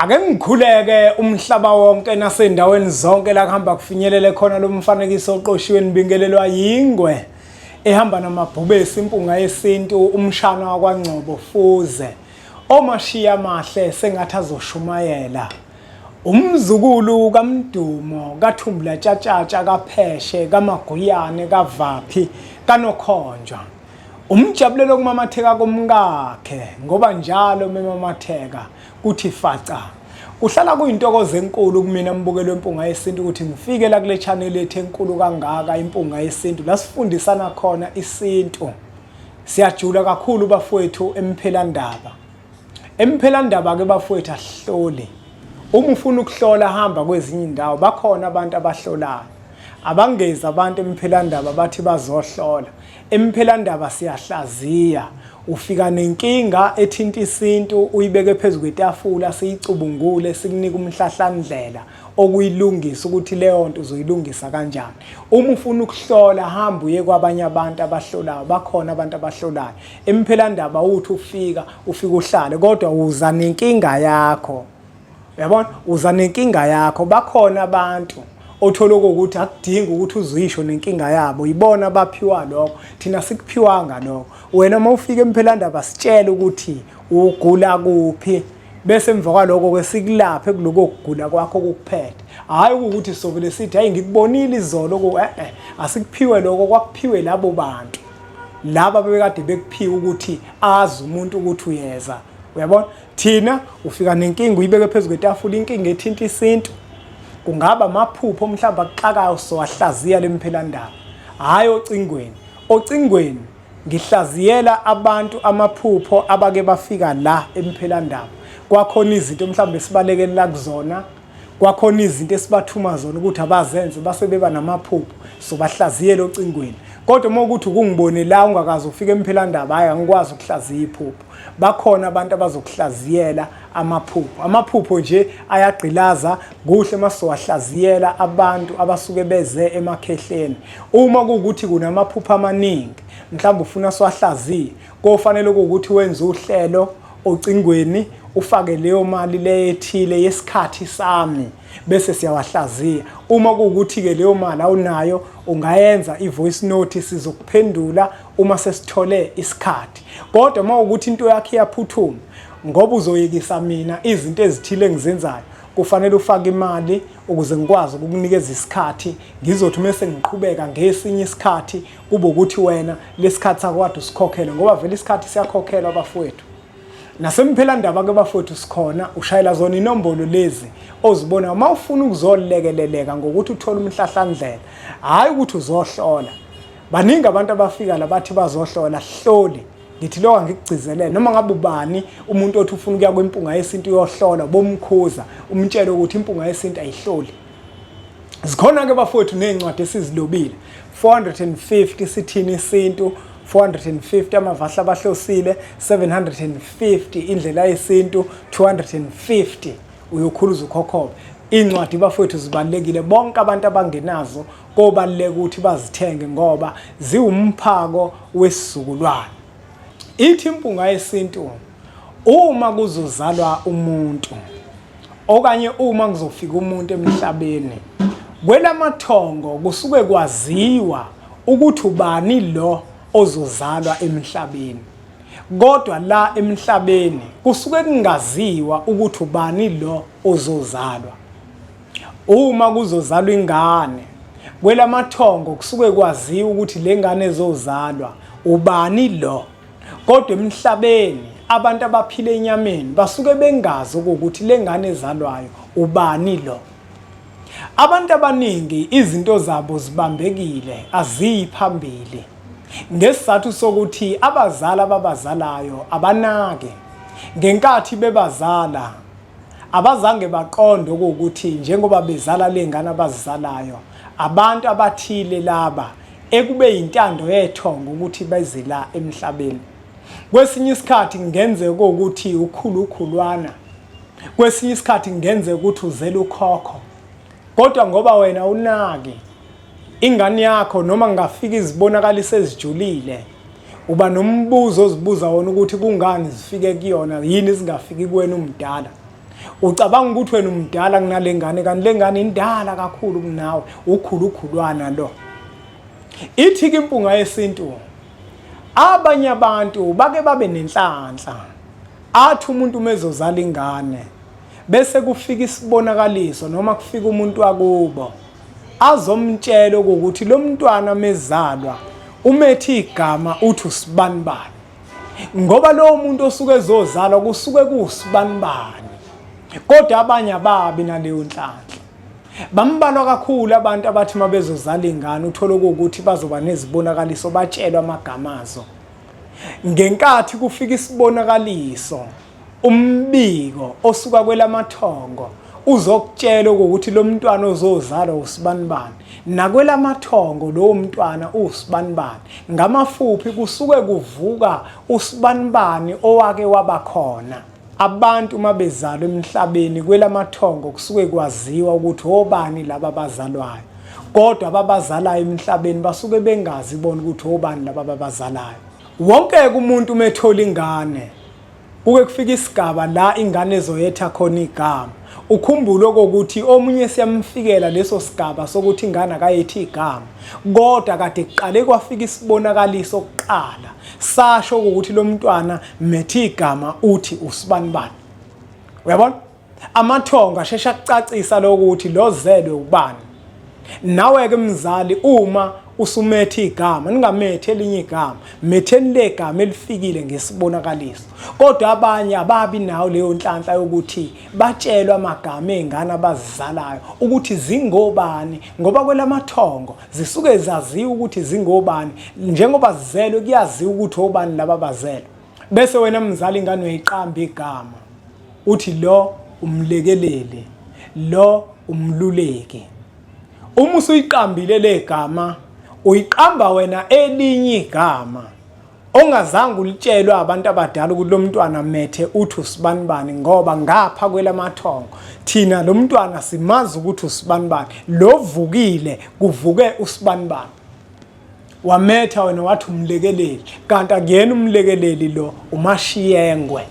Ake ngikhuleke umhlaba wonke nasendaweni zonke la kuhamba kufinyelele khona lo mfanekiso oqoshiwe nibingelelwa yingwe ehamba namabhubesi impunga yesintu umshana wakwaNgcobo Fuze omashiya amahle sengathi azoshumayela umzukulu kaMdumo kaThumbula Tshatatsha kaPheshe kaMaguyane kaVaphi kaNokhonjwa umjabulelo kumamatheka komkakhe ngoba njalo memamatheka kuthi faca kuhlala kuyintokozo enkulu kumina mbukelo wempunga yesintu ukuthi ngifike la kule channel yethu enkulu kangaka impunga yesintu la sifundisana khona isintu. Siyajula kakhulu bafowethu emphelandaba ke bafowethu ahloli uma ufuna ukuhlola hamba kwezinye indawo bakhona abantu abahlolayo abangezi abantu emphelandaba bathi bazohlola emphelandaba siyahlaziya ufika nenkinga ethinta isintu uyibeke phezulu kwetafula siyicubungule sikunika umhlahlandlela okuyilungisa ukuthi leyo nto uzoyilungisa kanjani. Uma ufuna ukuhlola hamba uye kwabanye abantu abahlolayo bakhona abantu abahlolayo emphelandaba uthi ufika uhlale kodwa uza nenkinga yakho. Uyabona uza nenkinga yakho bakhona abantu othola ukuthi akudingi ukuthi uzisho nenkinga yabo yibona abaphiwa lokho thina sikuphiwanga lokho. Wena mawufika emphelandaba sitshela ukuthi ugula kuphi bese emva kwaloko ke sikulaphe kuloko kugula kwakho kokuphethe hayi ukuthi sovele sithi hayi ngikubonile izolo asikuphiwe lokho kwakuphiwe labo bantu laba bebekade bekuphiwa ukuthi azi umuntu ukuthi uyeza. Uyabona thina ufika nenkinga uyibeke phezulu kwetafula inkinga ethinta isintu kungaba amaphupho mhlawumbe akuxakayo sowahlaziya lemphelandaba hayi ocingweni ngihlaziyela abantu amaphupho abake bafika la emphelandaba kwakhona izinto mhlawumbe sibalekelela kuzona kwakhona izinto esibathuma zona ukuthi abazenze base beba namaphupho so bahlaziyela ocingweni. Kodwa uma ukuthi ukungibone la ungakazi ufika emphelandaba hayi angikwazi ukuhlaziya iphupho bakhona abantu abazokuhlaziyela amaphupho nje ayagqilaza kuhle masowahlaziyela abantu abasuke beze emakhehleni. Uma kuukuthi kunamaphupho amaningi mhlawumbe ufuna siwahlaziye kofanele ukuthi wenze uhlelo ocingweni ufake leyo mali lethile yesikhathi sami bese siyawahlaziya. Uma kuukuthi ke leyo mali awunayo ungayenza ivoice note sizokuphendula uma sesithole isikhathi. Kodwa uma ukuthi into yakhe iyaphuthuma ngoba uzoyekisa mina izinto ezithile engizenzayo kufanele ufake imali ukuze ngikwazi ukukunikeza isikhathi ngizothi mase ngiqhubeka ngesinye isikhathi kube ukuthi wena lesikhathi sakwade usikhokhele ngoba vele isikhathi siyakhokhelwa bafowethu. Nasemphelandaba ke bafowethu sikhona ushayela zona inombolo lezi ozibona uma ufuna ukuzolekeleleka ngokuthi uthole umhlahlandlela hayi ukuthi uzohlola. Baningi abantu abafika la bathi bazohlola hloli ngithi lokho ngikugcizelele noma ngabe ubani umuntu othi ufuna ukuya kwempunga yesintu yohlola bomkhuza umtshele ukuthi impunga yesintu ayihloli. Zikhona ke bafowethu nezincwadi esizilobile 450 sithini isintu 450 amavahla abahlosile 750 indlela yesintu 250 uyokhuluza ukhokhobe. Incwadi bafowethu zibalekile bonke abantu abangenazo kobaleka ukuthi bazithenge ngoba ziwumphako wesizukulwane. Ithi impunga yesintu uma kuzozalwa umuntu okanye uma kuzofika umuntu emhlabeni kwelamathongo kusuke kwaziwa ukuthi ubani lo ozozalwa emhlabeni. Kodwa la emhlabeni kusuke kungaziwa ukuthi ubani lo ozozalwa. Uma kuzozalwa ingane kwelamathongo kusuke kwaziwa ukuthi lengane ezozalwa ubani lo. Kodwa emhlabeni abantu abaphila enyameni basuke bengazi ukuthi lengane ezalwayo ubani lo. Abantu abaningi izinto zabo zibambekile aziyi phambili ngesizathu sokuthi abazali ababazalayo abanake ngenkathi bebazala abazange baqonde ukuthi njengoba bezala lengane abazizalayo abantu abathile laba ekube yintando yethongo ukuthi bezela emhlabeni. Kwesinye isikhathi ngenzeka ukuthi ukhulukhulwana kwesinye isikhathi ngenzeka ukuthi uzela ukhokho kodwa ngoba wena unaki ingane yakho noma ngafika izibonakalise ezijulile uba nombuzo ozibuza wona ukuthi kungani zifike kuyona yini zingafiki kuwena umdala Ucabanga ukuthi wena umdala kunale ngane kanti le ngane indala kakhulu kunawe, ukhulukhulwana lo. Ithi ke impunga yesintu, abanye abantu bake babe nenhlanhla. Athi umuntu mezozala ingane bese kufika isibonakaliso noma kufika umuntu wakubo azomtshela ukuthi lo mntwana mezalwa umethi igama uthi usibanibani, ngoba lo muntu osuke ezozalwa kusuke kusibanibani. Kodwa abanye ababi naleyo nhlanhla, bambalwa kakhulu abantu abathi mabezozala ingane uthola ukuthi bazoba nezibonakaliso batshelwa amagama azo. Ngenkathi kufika isibonakaliso, umbiko osuka kwelamathongo uzokutshela ukuthi lo mntwana ozozalwa usibanibani, nakwelamathongo lo mntwana usibanibani. Ngamafuphi kusuke kuvuka usibanibani owake wabakhona. Abantu mabezalwa emhlabeni kwelamathongo kusuke kwaziwa ukuthi obani laba bazalwayo, kodwa ababazalayo emhlabeni basuke bengazi bona ukuthi obani laba babazalayo. Wonke umuntu methola ingane kuke kufika isigaba la ingane ezoyetha khona igama. Ukhumbule ukuthi omunye siyamfikela leso sigaba sokuthi ingane akayethi igama, kodwa kade kuqale kwafika isibonakaliso sokuqala sasho ukuthi lo mntwana methi igama uthi usibanibani. Uyabona? Amathongo ashesha kucacisa lokuthi lo zelwe ubani. Nawe ke mzali, uma usumethi igama ningamethi elinye igama, metheni le gama elifikile ngesibonakaliso. Kodwa abanye ababi nawo leyo nhlanhla yokuthi batshelwa amagama ezingane abazizalayo ukuthi zingobani, ngoba kwelamathongo zisuke zaziwa ukuthi zingobani. Njengoba zizelwe kuyaziwa ukuthi obani laba bazelwe. Bese wena mzali ingane uyiqamba igama uthi lo umlekeleli, lo umluleki. Uma usuyiqambile le gama uyiqamba wena elinye igama ongazange ulitshelwe abantu abadala ukuthi lo mntwana methe uthi usibanibani, ngoba ngapha kwelamathongo thina lo mntwana simazi ukuthi usibanibani, lo vukile kuvuke usibanibani. Wametha wena wathi umlekeleli, kanti akuyena umlekeleli lo, umashiyengwe.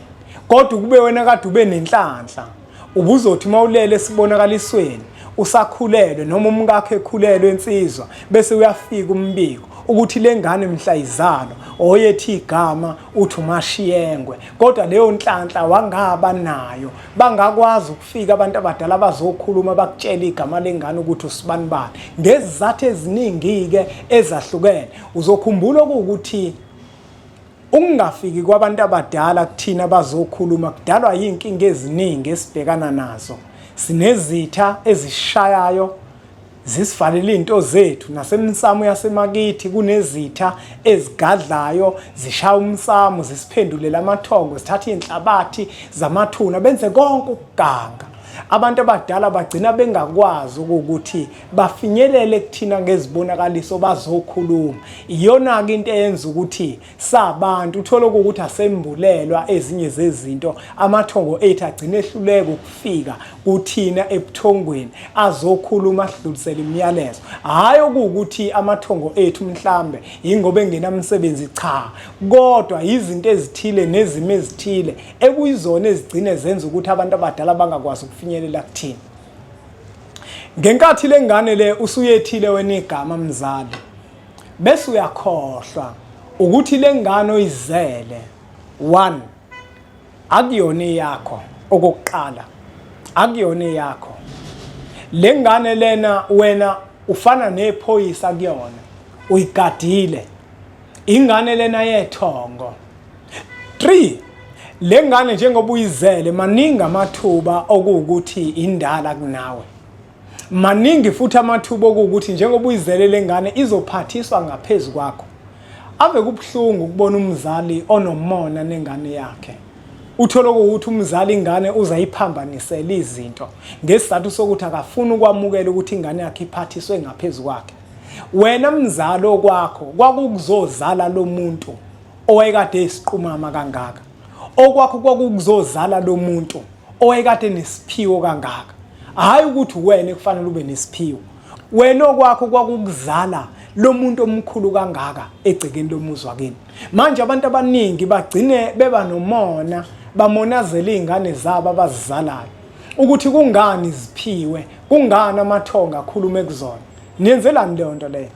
Kodwa kube wena kade ube nenhlanhla, ubuzothi mawulele esibonakalisweni usakhulelwe noma umkakhe ekhulelwe insizwa, bese uyafika umbiko ukuthi le ngane mhla izalwa oyethi igama uthi umashiyengwe. Kodwa leyo nhlanhla wangaba nayo, bangakwazi ukufika abantu abadala abazokhuluma bakutshela igama lengane ukuthi usibanibani ngezizathu eziningi-ke ezahlukene. Uzokhumbula ukuthi ungafiki kwabantu abadala kuthina abazokhuluma kudalwa yinkinga eziningi esibhekana nazo. Sinezitha ezishayayo zisivalele into zethu, nasemsamo yasemakithi kunezitha ezigadlayo zishaya umsamo zisiphendulela amathongo, zithatha inhlabathi zamathuna benze konke ukuganga. Abantu abadala bagcina bengakwazi ukuthi bafinyelele kuthina ngezibonakaliso bazokhuluma. Iyona ke into eyenza ukuthi sabantu uthola ukuthi asembulelwa ezinye zezinto, amathongo ethu agcine ehluleka ukufika kuthina ebuthongweni azokhuluma asidlulisele imiyalezo. Hayi ukuthi amathongo ethu mhlambe ingoba engenamsebenzi, cha, kodwa izinto ezithile nezimo ezithile ekuyizona ezigcine zenza ukuthi abantu abadala bangakwazi ukufinyelela kuthina. Ngenkathi lengane le usuyethile wena igama mzali, bese uyakhohlwa ukuthi lengane oyizele 1 akuyona yakho. Okokuqala akuyona yakho lengane lena, wena ufana nephoyisa kuyona, uyigadile ingane lena yethongo. 3 lengane njengoba uyizele maningi amathuba okuwukuthi indala kunawe, maningi futhi amathuba okuwukuthi njengoba uyizele lengane izophathiswa ngaphezulu kwakho. Ave kubhlungu ukubona umzali onomona nengane yakhe, uthola ukuthi umzali ingane uzayiphambanisela izinto ngesizathu sokuthi akafuna ukwamukela ukuthi ingane yakhe iphathiswe ngaphezulu kwakhe. Wena mzali okwakho kwakuzozala lo muntu owayekade esiqhumama kangaka, okwakho kwakuzozala lo muntu owayekade nesiphiwo kangaka. Hayi ukuthi wena kufanele ube nesiphiwo, wena okwakho kwakuzala lo muntu omkhulu kangaka egcekeni lomuzi wakini. Manje abantu abaningi bagcine beba nomona bamonazela izingane zabo abazizalayo ukuthi kungani iziphiwe, kungani amathonga akhulume kuzona. Niyenzelani leyo nto leyo?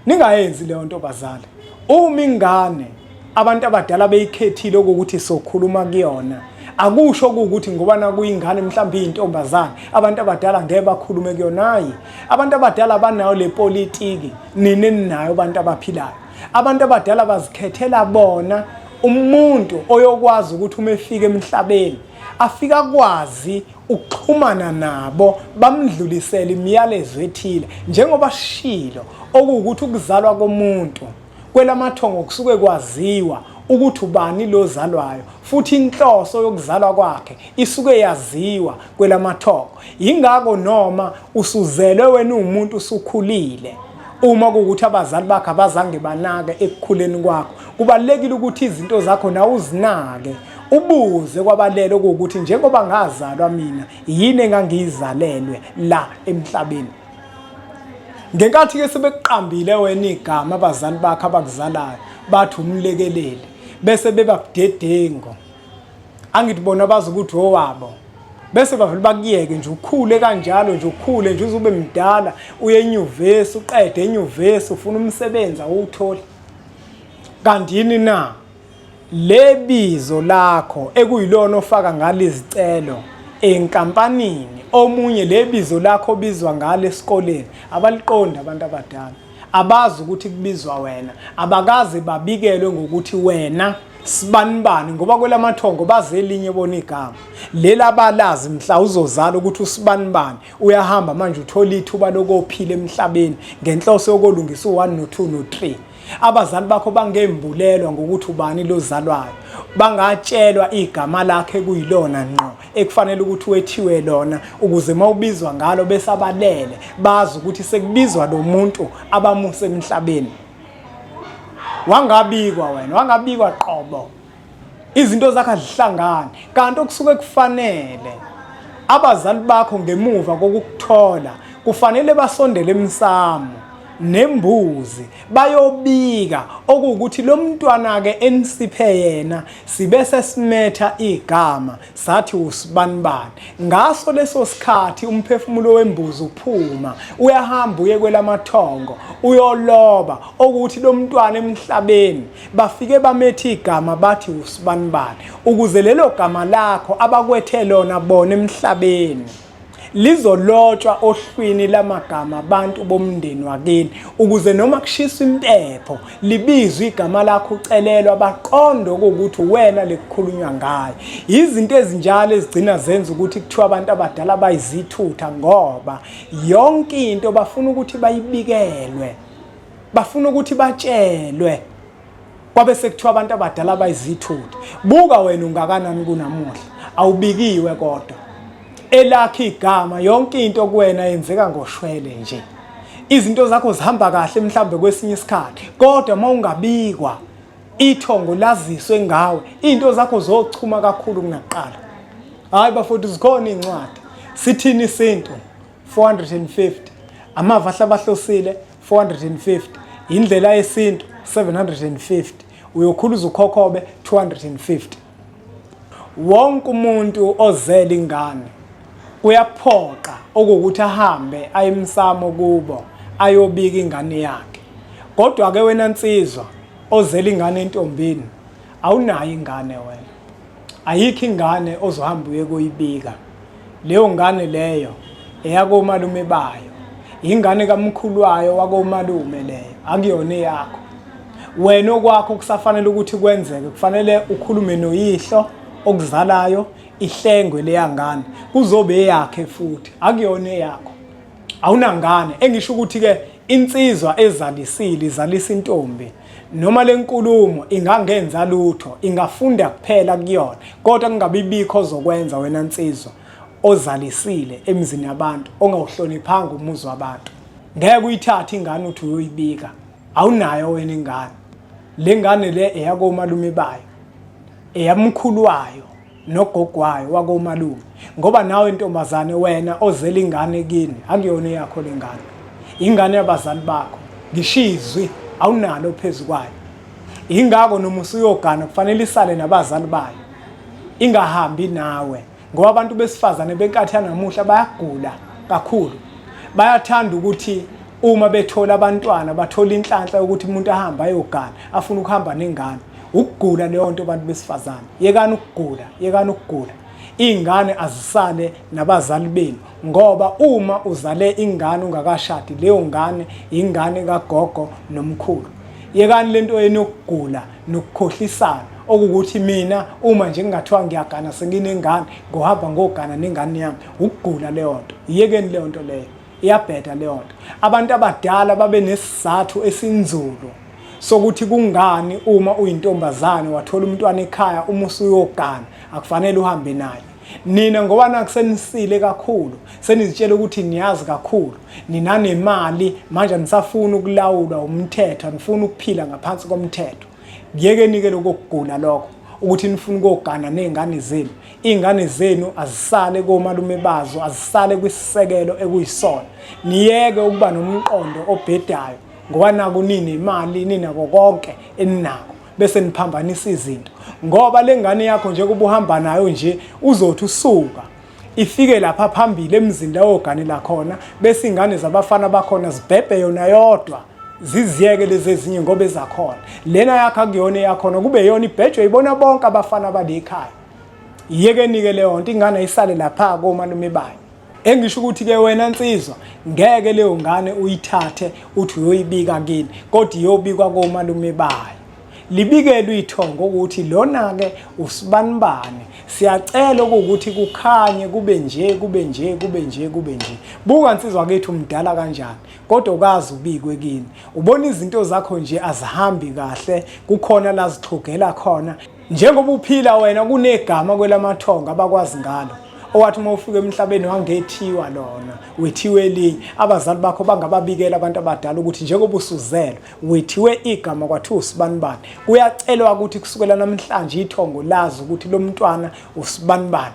Ningayenzi leyo nto bazali. Uma ingane abantu abadala beyikhethile ukuthi sokhuluma kuyona, akusho ukuthi ngoba nakuyingane mhlawumbe iyintombazane abantu abadala ngeke bakhulume kuyona. Hayi, abantu abadala banayo le politiki nini ninayo abantu abaphilayo. Abantu abadala bazikhethela bona umuntu oyokwazi ukuthi uma efika emhlabeni afika kwazi ukuxhumana nabo, bamdlulisele imiyalezo ethile njengoba sishilo okuwukuthi ukuzalwa komuntu kwelamathongo kusuke kwaziwa ukuthi ubani lo zalwayo, futhi inhloso yokuzalwa kwakhe isuke yaziwa kwelamathongo. Ingakho noma usuzelwe wena umuntu usukhulile, uma kuwukuthi abazali bakhe abazange banake ekukhuleni kwakho, kubalekile ukuthi izinto zakho nawe uzinake, ubuze kwabalele ukuthi njengoba ngazalwa mina yini engangizalelwe la emhlabeni. Ngenkathi ke sebekuqambile wena igama abazali bakhe abakuzalayo bathi umlekeleli, bese bebabudedengo, angithi bona bazi ukuthi owabo, bese bavele bakuyeke nje ukhule kanjalo nje, ukhule nje uzube mdala, uye enyuvesi, uqede enyuvesi, ufuna umsebenzi awutholi. Kanti yini na le bizo lakho ekuyilona ofaka ngale izicelo enkampanini, omunye le bizo lakho bizwa ngale esikoleni, abaliqonda abantu abadala, abazi ukuthi kubizwa wena, abakaze babikelwe ngokuthi wena sibanibani, ngoba kwelamathongo baze elinye bona igama lela balazi mhla uzozala ukuthi usibanibani, uyahamba manje uthola ithuba lokuphila emhlabeni ngenhloso yokulungisa u1 no2 no3. Abazali bakho bangembulelwa ngokuthi ubani lozalwayo, bangatshelwa igama lakhe kuyilona ngqo ekufanele ukuthi wethiwe lona, ukuze mawubizwa ngalo bese abalele bazi ukuthi sekubizwa lo muntu abamuse emhlabeni. Wangabikwa wena, wangabikwa qobo, izinto zakhe azihlangane, kanti okusuke kufanele abazali bakho ngemuva kokukuthola kufanele basondele emsamo nembuzi bayobika okuwukuthi lo mntwana ke enisiphe yena sibese simetha igama sathi usibanibani. Ngaso leso sikhathi umphefumulo wembuzi uphuma, uyahamba uye kwelamathongo uyoloba okuthi lo mntwana emhlabeni bafike bametha igama bathi usibanibani, ukuze lelo gama lakho abakwethe lona bona emhlabeni lizolotshwa ohlwini lamagama abantu bomndeni wakini, ukuze noma kushiswa impepho libizwe igama lakho ucelelwa baqonde ukuthi wena lekukhulunywa ngayo. Izinto ezinjalo ezigcina zenza ukuthi kuthiwa abantu abadala bayizithutha, ngoba yonke into bafuna ukuthi bayibikelwe, bafuna ukuthi batshelwe, kwabe sekuthiwa abantu abadala bayizithutha. Buka wena ungakanani kunamuhla, awubikiwe kodwa elakhe igama, yonke into kuwena yenzeka ngoshwele nje, izinto zakho zihamba kahle mhlambe kwesinye isikhathi, kodwa mawungabikwa ithongo laziswe ngawe into zakho zochuma kakhulu kunakuqala. Hayi bafowethu, zikhona incwadi, sithini isintu 450, amava ahlabahlosile 450, indlela yesintu 750, uyokhuluza ukhokhobe 250. Wonke umuntu ozela ingane uyaphoqa okuwukuthi ahambe ayemsamo kubo ayobika ingane yakhe. Kodwa ke wena nsizwa ozela ingane entombini, awunayo ingane wena, ayikho ingane ozohamba uye kuyibika. Leyo ngane leyo eyakomalume bayo, ingane kamkhulu wayo wakomalume leyo, akuyona yakho. Wena okwakho kusafanele ukuthi kwenzeke, kufanele ukhulume noyihlo okuzalayo, ihlengwe leya ngane kuzobe yakhe futhi, akuyona yakho. Awunangane, engisho ukuthi ke insizwa ezalisile izalisa intombi, noma lenkulumo ingangenza lutho, ingafunda kuphela kuyona, kodwa kungabibikho ozokwenza wena nsizwa ozalisile emzini yabantu, ongawuhloniphanga umuzi wabantu. Ngeke uyithathe ingane uthi uyoyibika, awunayo wena ingane. Le ngane le eyakomalume bayo, eyamkhulu wayo nogogo wayo wakomalume, ngoba nawe intombazane wena ozela ingane kini, akuyona yakho le ngane, ingane yabazali bakho, ngishizwe awunalo phezu kwayo. Ingakho noma usuyogana kufanele isale nabazali bayo, ingahambi nawe, ngoba abantu besifazane benkathi yanamuhla bayagula kakhulu. Bayathanda ukuthi uma bethola abantwana bathola inhlanhla ukuthi umuntu ahamba ayogana afuna ukuhamba nengane. Ukugula leyo nto abantu besifazane. Yekani ukugula. Ingane azisale nabazali benu ngoba uma uzale ingane ungakashadi leyo ngane ingane kagogo nomkhulu. Yekani lento yenu yokugula nokukhohlisana okuthi mina uma nje ngingathiwa ngiyagana senginengane ngohamba ngogana nengane yami. Ukugula leyo nto. Yekeni leyo nto leyo. Iyabheda leyo nto. Abantu abadala babe nesizathu esinzulu sokuthi kungani uma uyintombazane wathola umntwana ekhaya uma usuyogana akufanele uhambe naye. Nina ngoba nakusenisile kakhulu senizitshela ukuthi niyazi kakhulu ninanemali manje anisafuna ukulawulwa umthetho anifuna ukuphila ngaphansi komthetho. Yekeni-ke lokugula lokho ukuthi nifuna ukogana nezingane zenu. Izingane zenu azisale komalume bazo azisale kwisisekelo ekuyisona. Niyeke ukuba nomqondo obhedayo ngoba naku nini imali ninako konke eninako bese niphambanisa izinto ngoba lengane yakho nje kuba uhamba nayo nje uzothi usuka ifike lapha phambili emzini la oganela khona bese ingane zabafana bakhona zibhebhe yona yodwa ziziyeke lezi ezinye ngoba ezakhona. Lena yakho akuyona yakhona kube yona ibhejwe ibona bonke abafana bale ekhaya. Yekeni-ke leyo nto ingane isale lapha komalume bayo. Engisho ukuthi-ke wena Nsizwa ngeke leyo ngane uyithathe uthi uyoyibika kini kodwa iyobikwa komalume bayo. Libikelwe ithongo ukuthi lona-ke usibanibani. Siyacela ukuthi kukhanye kube nje. Buka Nsizwa kethu umdala kanjani kodwa ukazi ubikwe kini. Ubona izinto zakho nje azihambi kahle kukhona la zixhugela khona. Njengoba uphila wena kunegama kwelamathongo abakwazi ngalo. Owathi uma ufika emhlabeni wangethiwa lona wethiwe elinye abazali bakho bangababikela abantu abadala ukuthi njengoba usuzelwe wethiwe igama kwathiwa usibanibani. Kuyacelwa ukuthi kusukela namhlanje ithongo lazi ukuthi lo mntwana usibanibani.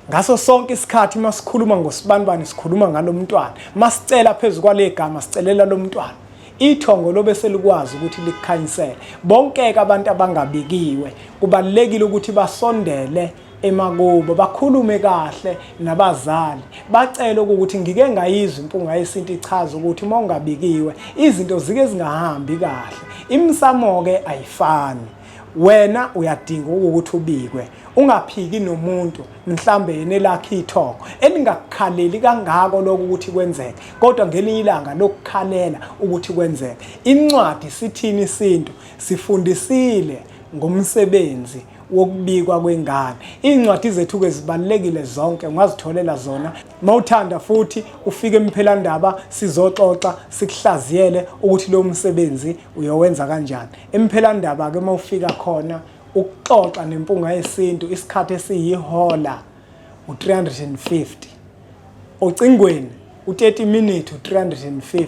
Ngaso sonke isikhathi masikhuluma ngosibanibani sikhuluma ngalo mntwana. Masicela phezulu kwale gama sicelela lo mntwana. Ithongo lobe selikwazi ukuthi likukhanyisele. Bonke abantu abangabikiwe kubalekile ukuthi basondele emakubo bakhulume kahle nabazali bacela ukuthi ngike ngayizwa impunga yesintu ichaza ukuthi uma ungabikiwe izinto zike zingahambi kahle. Imsamo ke ayifani. Wena uyadinga ukuthi ubikwe. Ungaphiki nomuntu mhlambe yenelakhe ithongo elingakukhaleli kangako lokho ukuthi kwenzeke kodwa ngelinye ilanga lokukhalela ukuthi kwenzeke. Incwadi sithini isintu sifundisile ngomsebenzi wokubikwa kwengane. Incwadi zethu ke zibalekile zonke ungazitholela zona. Mawuthanda futhi ufike emphelandaba sizoxoxa sikuhlaziyele ukuthi lo msebenzi uyowenza kanjani. Emphelandaba ke mawufika khona ukuxoxa nempunga yesintu isikhathi esiyihola u350. Ocingweni u30 minutes u350.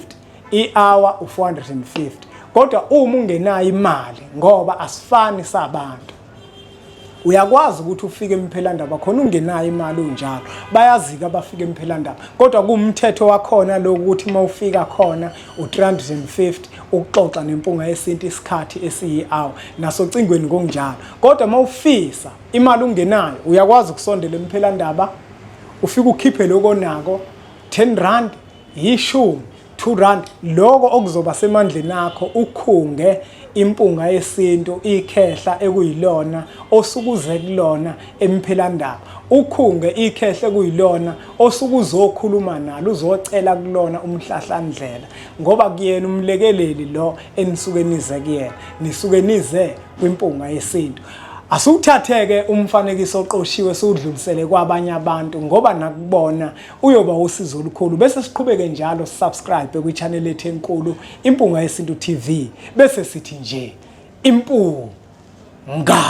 I-hour u450. Kodwa uma ungenayo imali ngoba asifani sabantu uyakwazi ukuthi ufike emphelandaba khona ungenayo imali unjalo. Bayazika abafika emphelandaba kodwa kumthetho wakhona lokuthi mawufika khona u350 ukuxoxa nempunga yesintu isikhathi esiyi-hour. Nasocingweni konjalo. Kodwa mawufisa imali ungenayo uyakwazi ukusondela emphelandaba ufike ukhiphe lokho nako 10 rand, 10, 2 rand lokho okuzoba semandleni akho ukhunge impunga yesintu ikhehla ekuyilona osukuze kulona emphelandaba. Ukhunge ikhehla ekuyilona osukuzokhuluma nalo uzocela kulona umhlahlandlela ngoba kuyena umlekeleli lo enisuke nize kuyena nisuke nize kwimpunga yesintu. Asuthatheke umfanekiso oqoshiwe siudlulisele kwabanye abantu ngoba nakubona uyoba usizo olukhulu bese siqhubeke njalo subscribe kwi-channel ethu enkulu Impunga Yesintu TV bese sithi nje impunga.